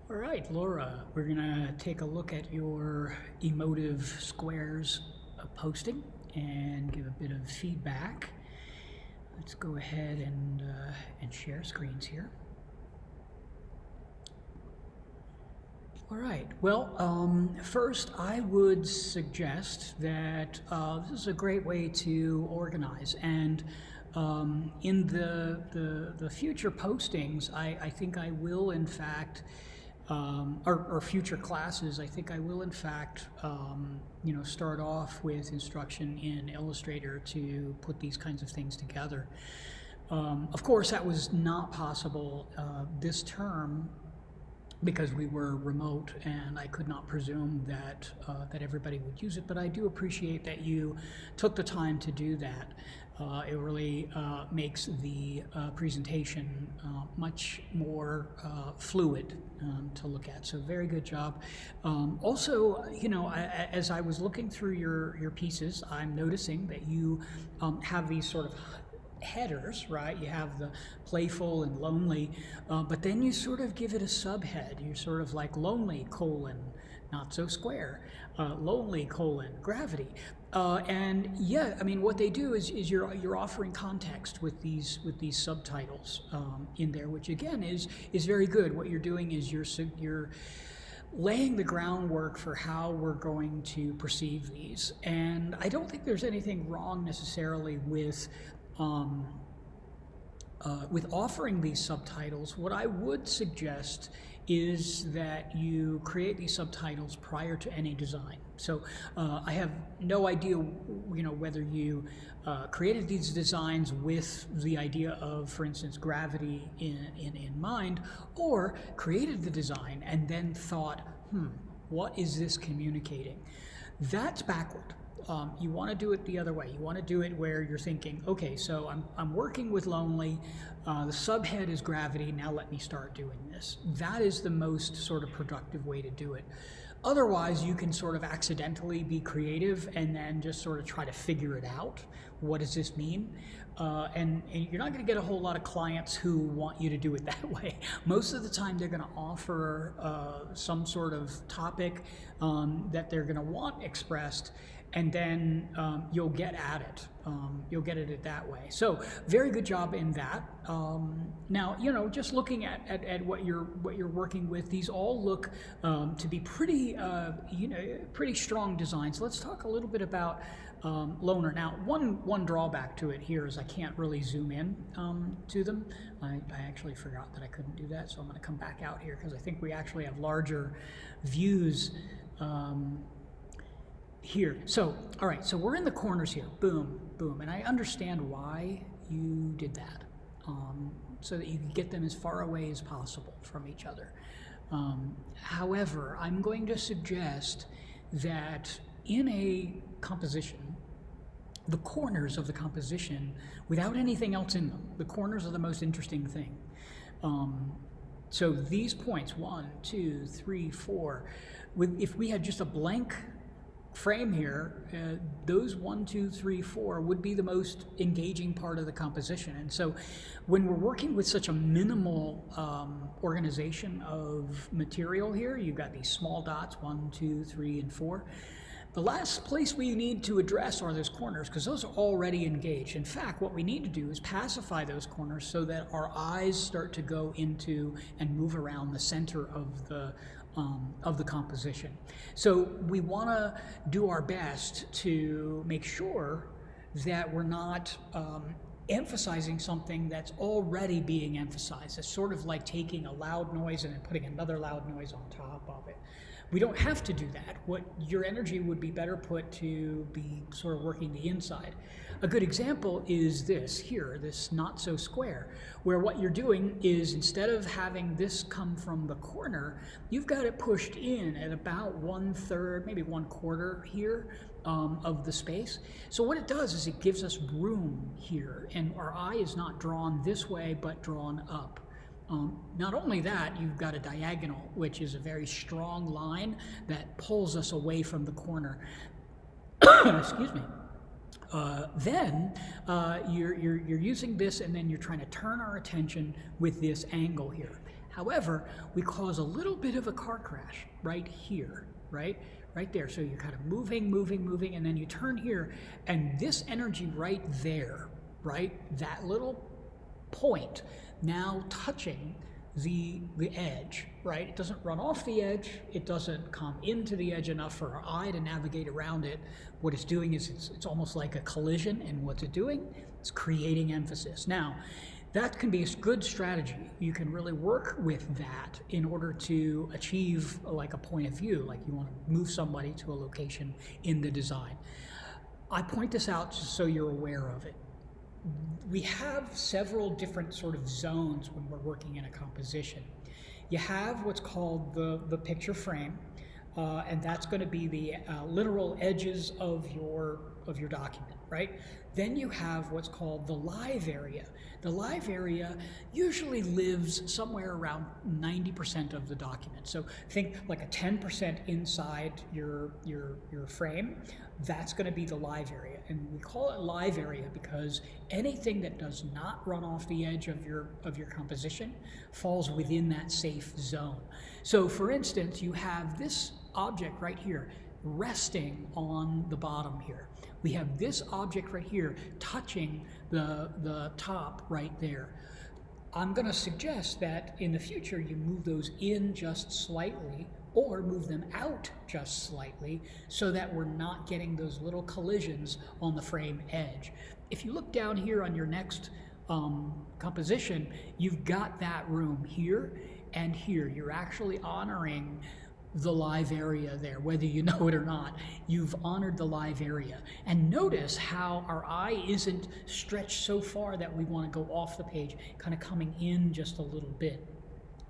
All right, Laura, we're going to take a look at your emotive squares posting and give a bit of feedback. Let's go ahead and share screens here. All right, well, first I would suggest that this is a great way to organize, and in the future postings, I think I will in fact or future classes, I think I will in fact, start off with instruction in Illustrator to put these kinds of things together. Of course, that was not possible this term because we were remote, and I could not presume that that everybody would use it. But I do appreciate that you took the time to do that. It really makes the presentation much more fluid to look at. So very good job. Also, as I was looking through your pieces, I'm noticing that you have these sort of headers, right? You have the playful and lonely, but then you sort of give it a subhead. You're sort of like lonely colon, not so square, lonely colon, gravity. And yeah, I mean, what they do is you're offering context with these subtitles in there, which again is very good. What you're doing is you're laying the groundwork for how we're going to perceive these. And I don't think there's anything wrong necessarily with offering these subtitles. What I would suggest is that you create these subtitles prior to any design. So I have no idea, whether you created these designs with the idea of, for instance, gravity in mind, or created the design and then thought, what is this communicating? That's backward. You want to do it the other way. You want to do it where you're thinking, okay, so I'm working with lonely, the subhead is gravity, now let me start doing this. That is the most sort of productive way to do it. Otherwise, you can sort of accidentally be creative and then just sort of try to figure it out. What does this mean? And you're not going to get a whole lot of clients who want you to do it that way. Most of the time, they're going to offer some sort of topic that they're going to want expressed, and then you'll get at it. You'll get at it that way. So very good job in that. Now, just looking at what you're working with, these all look to be pretty pretty strong designs. Let's talk a little bit about loner. Now, one drawback to it here is I can't really zoom in to them. I actually forgot that I couldn't do that, so I'm going to come back out here because I think we actually have larger views here. So, all right, so we're in the corners here, boom, boom, and I understand why you did that, so that you can get them as far away as possible from each other. However, I'm going to suggest that in a composition, the corners of the composition, without anything else in them, the corners are the most interesting thing. So these points, 1, 2, 3, 4, if we had just a blank frame here, those 1, 2, 3, 4 would be the most engaging part of the composition. And so when we're working with such a minimal organization of material here, you've got these small dots, 1, 2, 3, and 4. The last place we need to address are those corners, because those are already engaged. In fact, what we need to do is pacify those corners so that our eyes start to go into and move around the center of the composition. So we want to do our best to make sure that we're not emphasizing something that's already being emphasized. It's sort of like taking a loud noise and then putting another loud noise on top of it. We don't have to do that. What your energy would be better put to be sort of working the inside. A good example is this here, this not so square, where what you're doing is instead of having this come from the corner, you've got it pushed in at about 1/3, maybe 1/4 here of the space. So what it does is it gives us room here, and our eye is not drawn this way, but drawn up. Not only that, you've got a diagonal, which is a very strong line that pulls us away from the corner. Excuse me. Then you're using this, and then you're trying to turn our attention with this angle here. However, we cause a little bit of a car crash right here, right there. So you're kind of moving, and then you turn here, and this energy right there, right, that little point now touching the edge, right? It doesn't run off the edge, it doesn't come into the edge enough for our eye to navigate around it. What it's doing is it's almost like a collision, and what's it doing? It's creating emphasis. Now, that can be a good strategy. You can really work with that in order to achieve like a point of view, like you want to move somebody to a location in the design. I point this out just so you're aware of it. We have several different sort of zones when we're working in a composition. You have what's called the picture frame, and that's going to be the literal edges of your document, right? Then you have what's called the live area. The live area usually lives somewhere around 90% of the document. So think like a 10% inside your frame. That's going to be the live area, and we call it live area because anything that does not run off the edge of your composition falls within that safe zone. So for instance, you have this object right here resting on the bottom here. We have this object right here touching the top right there. I'm going to suggest that in the future you move those in just slightly or move them out just slightly so that we're not getting those little collisions on the frame edge. If you look down here on your next composition, you've got that room here and here. You're actually honoring the live area there, whether you know it or not. You've honored the live area. And notice how our eye isn't stretched so far that we want to go off the page, kind of coming in just a little bit.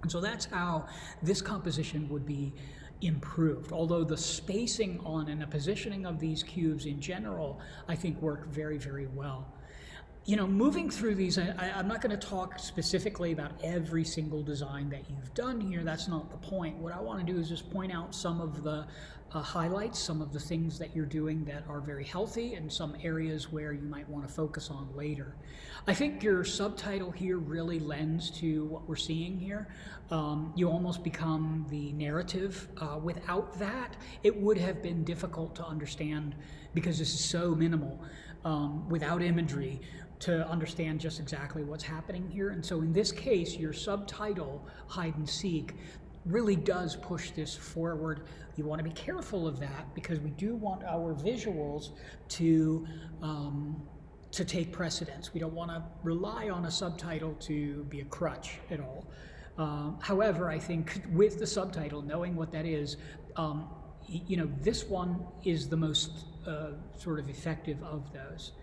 And so that's how this composition would be improved. Although the spacing on and the positioning of these cubes in general, I think work very, very well. You know, moving through these, I'm not going to talk specifically about every single design that you've done here. That's not the point. What I want to do is just point out some of the highlights, some of the things that you're doing that are very healthy, and some areas where you might want to focus on later. I think your subtitle here really lends to what we're seeing here. You almost become the narrative. Without that, it would have been difficult to understand because this is so minimal, without imagery, to understand just exactly what's happening here. And so in this case, your subtitle, Hide and Seek, really does push this forward. You want to be careful of that because we do want our visuals to take precedence. We don't want to rely on a subtitle to be a crutch at all. However, I think with the subtitle, knowing what that is, you know, this one is the most sort of effective of those.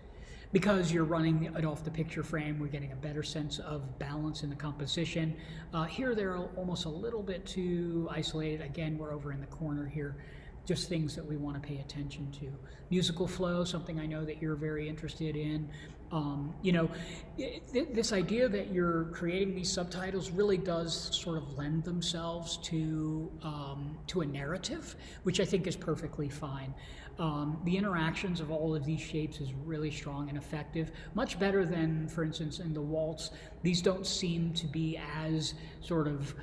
Because you're running it off the picture frame, we're getting a better sense of balance in the composition. Here they're almost a little bit too isolated. Again, we're over in the corner here. Just things that we want to pay attention to. Musical flow, something I know that you're very interested in. You know, this idea that you're creating these subtitles really does sort of lend themselves to a narrative, which I think is perfectly fine. The interactions of all of these shapes is really strong and effective, much better than, for instance, in the waltz. These don't seem to be as sort of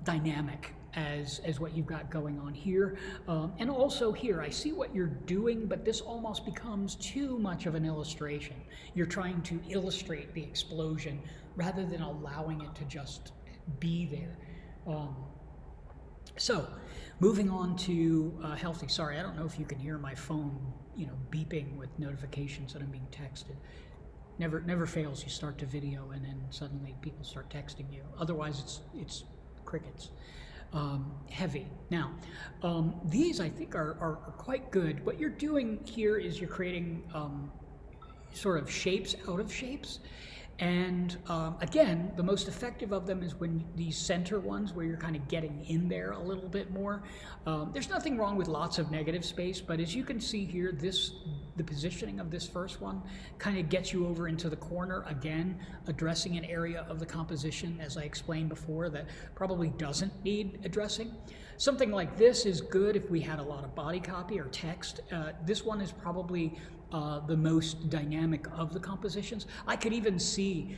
dynamic as what you've got going on here. And also here, I see what you're doing, but this almost becomes too much of an illustration. You're trying to illustrate the explosion rather than allowing it to just be there. So, moving on to healthy. Sorry, I don't know if you can hear my phone, you know, beeping with notifications that I'm being texted. Never fails. You start the video and then suddenly people start texting you. Otherwise, it's crickets. Heavy. Now, these I think are quite good. What you're doing here is you're creating sort of shapes out of shapes. And again, the most effective of them is when these center ones where you're kind of getting in there a little bit more. There's nothing wrong with lots of negative space, but as you can see here, the positioning of this first one kind of gets you over into the corner, again, addressing an area of the composition, as I explained before, that probably doesn't need addressing. Something like this is good if we had a lot of body copy or text. This one is probably the most dynamic of the compositions. I could even see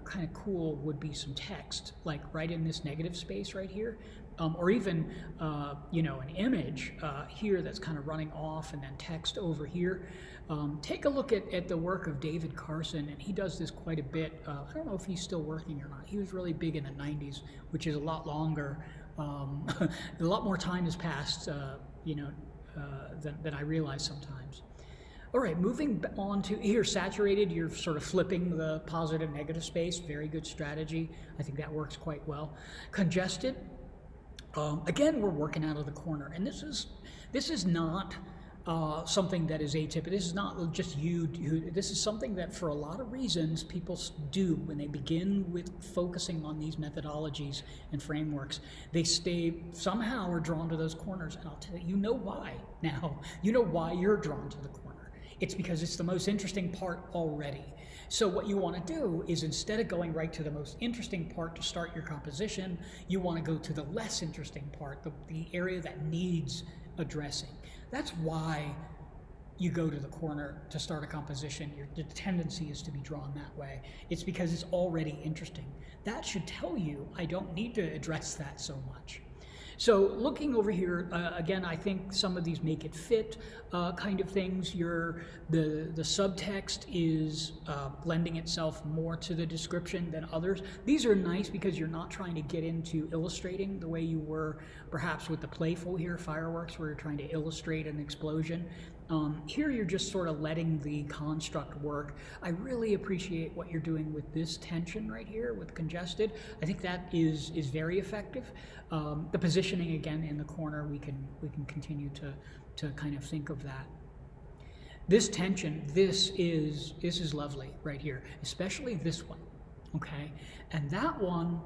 kind of cool would be some text, like right in this negative space right here, or even an image here that's kind of running off, and then text over here. Take a look at the work of David Carson, and he does this quite a bit. I don't know if he's still working or not. He was really big in the 90s, which is a lot longer. A lot more time has passed, than I realize sometimes. All right, moving on to here, saturated, you're sort of flipping the positive negative space. Very good strategy. I think that works quite well. Congested, again, we're working out of the corner, and this is not something that is atypical. This is not just you. This is something that, for a lot of reasons, people do when they begin with focusing on these methodologies and frameworks. They somehow are drawn to those corners, and I'll tell you, you know why now. You know why you're drawn to the corner. It's because it's the most interesting part already. So what you want to do is, instead of going right to the most interesting part to start your composition, you want to go to the less interesting part, the area that needs addressing. That's why you go to the corner to start a composition. The tendency is to be drawn that way. It's because it's already interesting. That should tell you I don't need to address that so much. So looking over here, again, I think some of these make it fit kind of things. The subtext is lending itself more to the description than others. These are nice because you're not trying to get into illustrating the way you were perhaps with the playful here, fireworks, where you're trying to illustrate an explosion. Here you're just sort of letting the construct work. I really appreciate what you're doing with this tension right here with congested. I think that is very effective. The positioning again in the corner, we can continue to kind of think of that. This tension, this is lovely right here, especially this one. Okay, and that one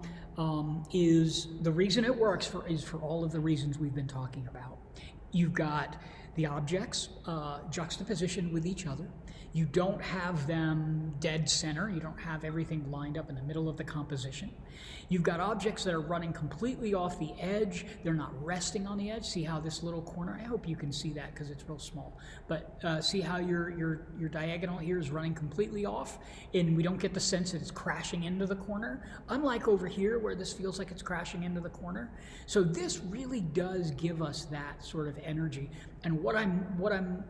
is the reason it works for all of the reasons we've been talking about. You've got the objects juxtaposition with each other. You don't have them dead center. You don't have everything lined up in the middle of the composition. You've got objects that are running completely off the edge. They're not resting on the edge. See how this little corner, I hope you can see that because it's real small, but see how your diagonal here is running completely off, and we don't get the sense that it's crashing into the corner, unlike over here where this feels like it's crashing into the corner. So this really does give us that sort of energy. And what I'm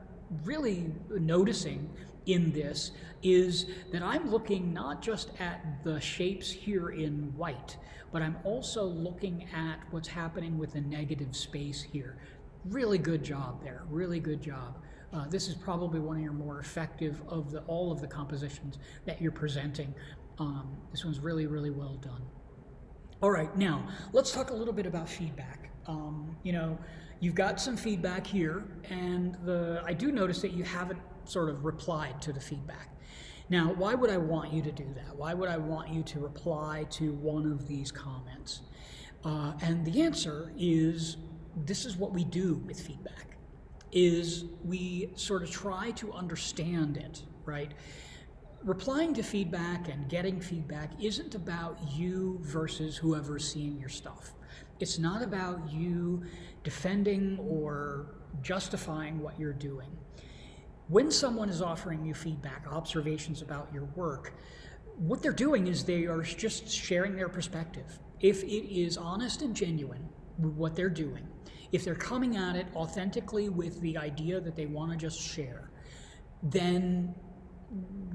really noticing in this is that I'm looking not just at the shapes here in white, but I'm also looking at what's happening with the negative space here. Really good job there, really good job. This is probably one of your more effective of all of the compositions that you're presenting. This one's really, really well done. All right, now let's talk a little bit about feedback. You've got some feedback here, and I do notice that you haven't sort of replied to the feedback. Now, why would I want you to do that? Why would I want you to reply to one of these comments? And the answer is, this is what we do with feedback, is we sort of try to understand it, right? Replying to feedback and getting feedback isn't about you versus whoever's seeing your stuff. It's not about you defending or justifying what you're doing. When someone is offering you feedback, observations about your work, what they're doing is they are just sharing their perspective. If it is honest and genuine with what they're doing, if they're coming at it authentically with the idea that they want to just share, then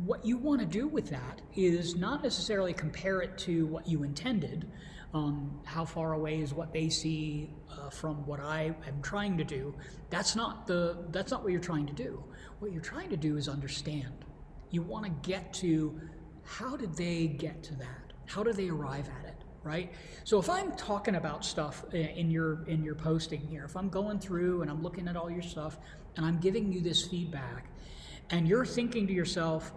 what you want to do with that is not necessarily compare it to what you intended. How far away is what they see from what I am trying to do? That's not what you're trying to do. What you're trying to do is understand. You want to get to, how did they get to that? How do they arrive at it, right? So if I'm talking about stuff in your posting here, if I'm going through and I'm looking at all your stuff and I'm giving you this feedback, and you're thinking to yourself,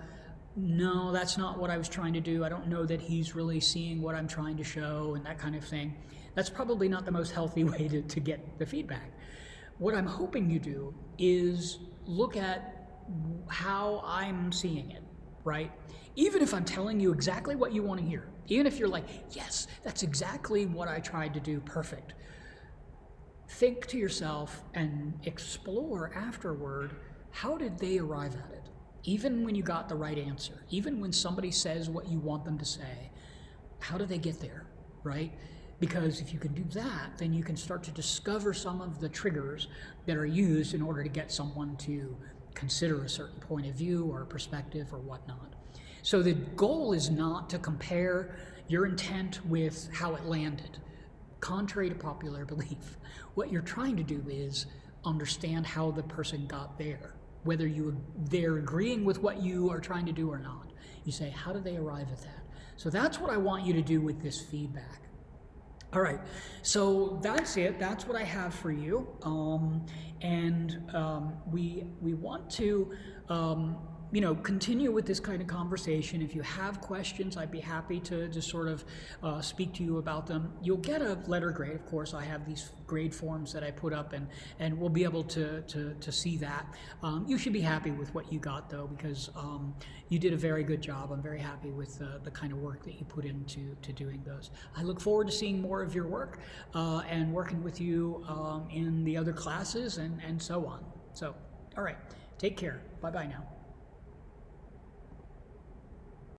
no, that's not what I was trying to do. I don't know that he's really seeing what I'm trying to show, and that kind of thing. That's probably not the most healthy way to get the feedback. What I'm hoping you do is look at how I'm seeing it, right? Even if I'm telling you exactly what you want to hear, even if you're like, yes, that's exactly what I tried to do, perfect. Think to yourself and explore afterward, how did they arrive at it? Even when you got the right answer, even when somebody says what you want them to say, how do they get there, right? Because if you can do that, then you can start to discover some of the triggers that are used in order to get someone to consider a certain point of view or perspective or whatnot. So the goal is not to compare your intent with how it landed. Contrary to popular belief, what you're trying to do is understand how the person got there, whether they're agreeing with what you are trying to do or not. You say, how did they arrive at that? So that's what I want you to do with this feedback. All right, so that's it. That's what I have for you. We want to continue with this kind of conversation. If you have questions, I'd be happy to just sort of speak to you about them. You'll get a letter grade, of course. I have these grade forms that I put up, and we'll be able to see that. You should be happy with what you got, though, because you did a very good job. I'm very happy with the kind of work that you put into doing those. I look forward to seeing more of your work and working with you in the other classes and so on. So, all right, take care. Bye-bye now.